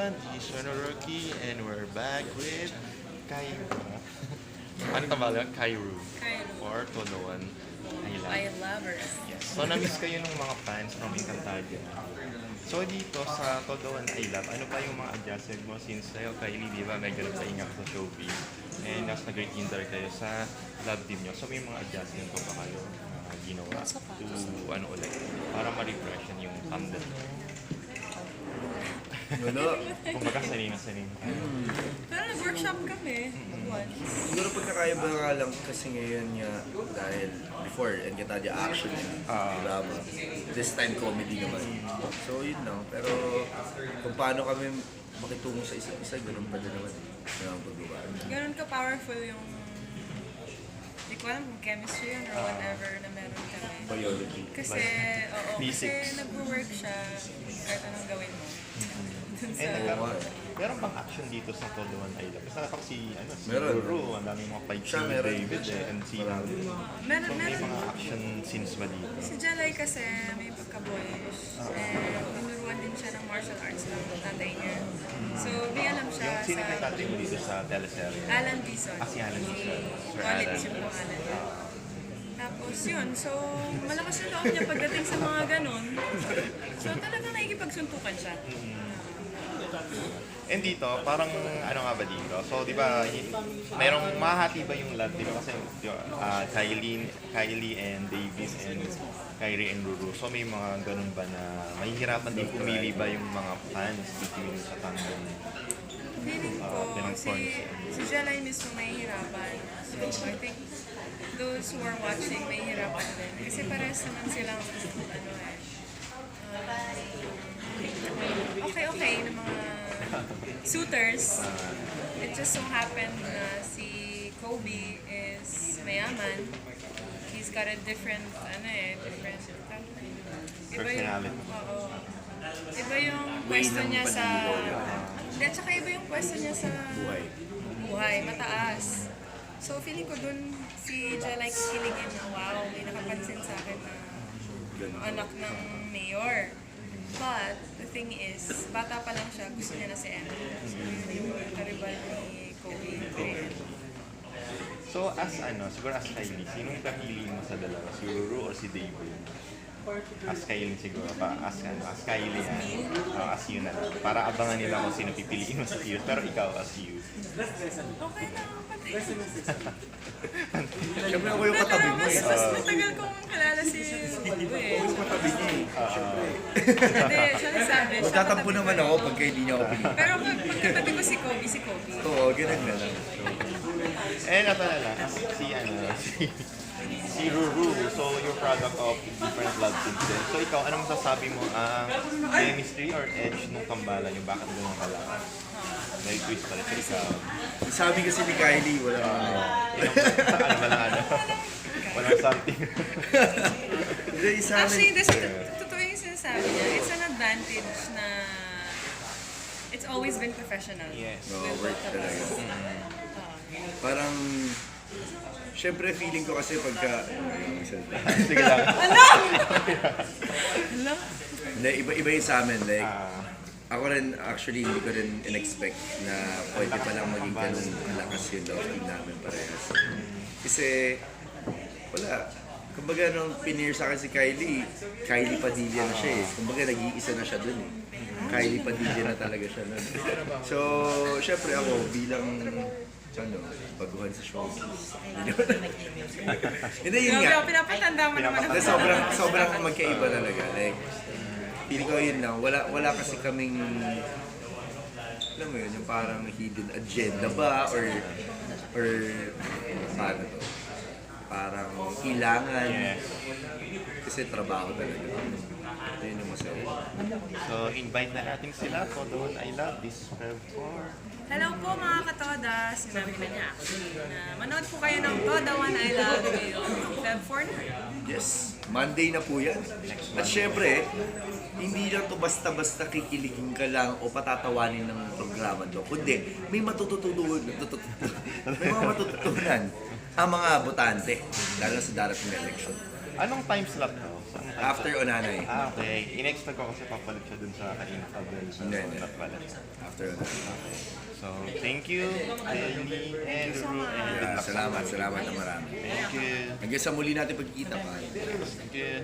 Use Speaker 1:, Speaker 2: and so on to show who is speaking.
Speaker 1: everyone, this is Shonoroki and we're back with Kairu. Ano tawag? Kairu. Or Todoan
Speaker 2: I
Speaker 1: Island.
Speaker 2: love her.
Speaker 1: Yes. So na-miss kayo ng mga fans from Encantadia. So dito sa Todoan Island, ano pa yung mga adjustment mo since sa'yo, Kylie, di ba, medyo nagpahinga sa showbiz and nas nag-great inter kayo sa love team nyo. So may mga adjustment ko ba kayo ginawa to ano ulit, para ma-refreshen yung tandem.
Speaker 3: Wala.
Speaker 1: Kumbaga sanay na sanay.
Speaker 2: Pero nag-workshop kami once.
Speaker 3: Siguro pagkakaiba nga lang kasi ngayon nga dahil before Encantadia action drama. This time comedy naman. So yun lang. Pero kung paano kami makitungo sa isa't isa, ganun pa din naman. Ganun ang paggawa.
Speaker 2: Ganun ka-powerful yung... Hindi ko alam kung chemistry yun or whatever na meron kami.
Speaker 3: Biology.
Speaker 2: Kasi, oo, kasi
Speaker 1: Physics.
Speaker 2: nag-work siya kahit anong gawin mo. Dun
Speaker 1: Eh,
Speaker 2: sa...
Speaker 1: meron bang action dito sa Todoan Island? Kasi nakapak si
Speaker 3: Meron.
Speaker 1: Ruru, ang daming mga fight si
Speaker 3: Siya, meron.
Speaker 1: David and si
Speaker 3: Marami.
Speaker 2: Meron,
Speaker 1: So may
Speaker 2: meron.
Speaker 1: mga action scenes ba dito?
Speaker 2: Si Jalay kasi may pagka-boyish. And tinuruan din siya ng martial arts ng tatay niya. So, may alam siya
Speaker 1: Yung sino
Speaker 2: sa...
Speaker 1: yung tatay mo dito sa teleserye?
Speaker 2: Alan Dizon.
Speaker 1: Si Alan Dizon. Sir
Speaker 2: College
Speaker 1: Alan.
Speaker 2: yung pangalan niya. Tapos yun, so malakas yung loob niya pagdating sa mga ganun. So talagang nakikipagsuntukan siya.
Speaker 1: And dito, parang ano nga ba dito? So, di ba, merong mahati ba yung love? Di ba kasi Kylie and Davis and Kyrie and Ruru. So, may mga ganun ba na mahihirapan din pumili ba yung mga fans between sa tandem?
Speaker 2: Feeling ko, si Jelay mismo mahihirapan. So I think those who are watching mahihirapan din. Kasi parehas naman silang, ano okay na mga suitors. It just so happened na si Kobe is mayaman. He's got a different, different...
Speaker 1: Personality.
Speaker 2: Oo. Iba yung pwesto niya sa... Hindi, tsaka iba yung pwesto niya sa... Buhay. Mataas. So feeling ko dun si Jelay kikiligin na, wow, may nakapansin sa akin na anak ng mayor. But, the thing is, bata pa lang siya, gusto niya na si Emma. So, yun yung karibal ni Kobe.
Speaker 1: So, siguro as Kylie, sinong pipiliin mo sa dalawa? Si Ruru or si David? As Kylie siguro pa. As Kylie yan. As you na lang. Para abangan nila kung sino pipiliin mo sa you. Pero ikaw as you.
Speaker 2: Okay lang, pati.
Speaker 3: Siyempre ako yung katabi mo eh.
Speaker 2: Mas matagal kong kilala si Bago eh.
Speaker 3: Ako yung katabi niya eh.
Speaker 2: Hindi, siya nagsabi. Siya
Speaker 3: Magtatampo
Speaker 2: katabi
Speaker 3: naman
Speaker 2: ko
Speaker 3: ako
Speaker 2: eh.
Speaker 3: pagka hindi niya ako pinili.
Speaker 2: Pero pagkatabi ko si Kobe.
Speaker 3: Oo, ganun na lang.
Speaker 1: Eh, nato na lang. Si Ruru. So, you're product of different love teams din. So, ikaw, anong masasabi mo ang chemistry or edge nung tambalan yung bakit ganun kalakas? May twist pala siya ikaw.
Speaker 3: Sabi kasi ni Kylie, wala
Speaker 1: Ano ba lang Walang something.
Speaker 3: Hindi, isa
Speaker 2: Actually, totoo yung sinasabi niya. It's an advantage na it's always been professional.
Speaker 1: Yes.
Speaker 3: Oo, work talaga. Parang, syempre feeling ko kasi pagka...
Speaker 1: Sige lang.
Speaker 3: Hindi, iba yung sa amin. Like, ako rin, actually, hindi ko rin in-expect na pwede palang maging ganun malakas yung love team namin parehas. Kasi, wala. Kumbaga, nung pinir sa akin si Kylie Padilla na siya eh. Kumbaga, nag-iisa na siya dun eh. Kylie Padilla na talaga siya nun. So, syempre ako, bilang baguhan sa showbiz. Hindi, yun nga.
Speaker 2: Pinapatanda mo naman ako.
Speaker 3: Sobrang magkaiba talaga. Like, feeling ko yun lang. Wala kasi kaming, alam mo yun, yung parang hidden agenda ba? Or paano to? Parang kailangan. Kasi trabaho talaga. Yun yung masaya.
Speaker 1: So, invite na natin sila. Todoan Island this Feb 4.
Speaker 2: Hello po mga katoda. Sinabi na niya actually na manood po kayo ng Todoan Island ngayong Feb 4 na.
Speaker 3: Yes, Monday na po yan. At syempre, hindi lang to basta-basta kikiligin ka lang o patatawanin ng programa to. Kundi, may matututunan ang mga botante, lalo sa darating na election.
Speaker 1: Anong time slot to? So,
Speaker 3: After Onanay.
Speaker 1: Okay. In-expect ko kasi papalit siya dun sa Kainat Abel. So,
Speaker 3: Hindi, hindi.
Speaker 1: not pala siya.
Speaker 3: After Onanay.
Speaker 1: So, thank you, Ellie and Ru, and good luck sa
Speaker 3: Salamat na marami.
Speaker 1: Thank you.
Speaker 3: Hanggang sa muli natin pagkikita pa.
Speaker 1: Thank you.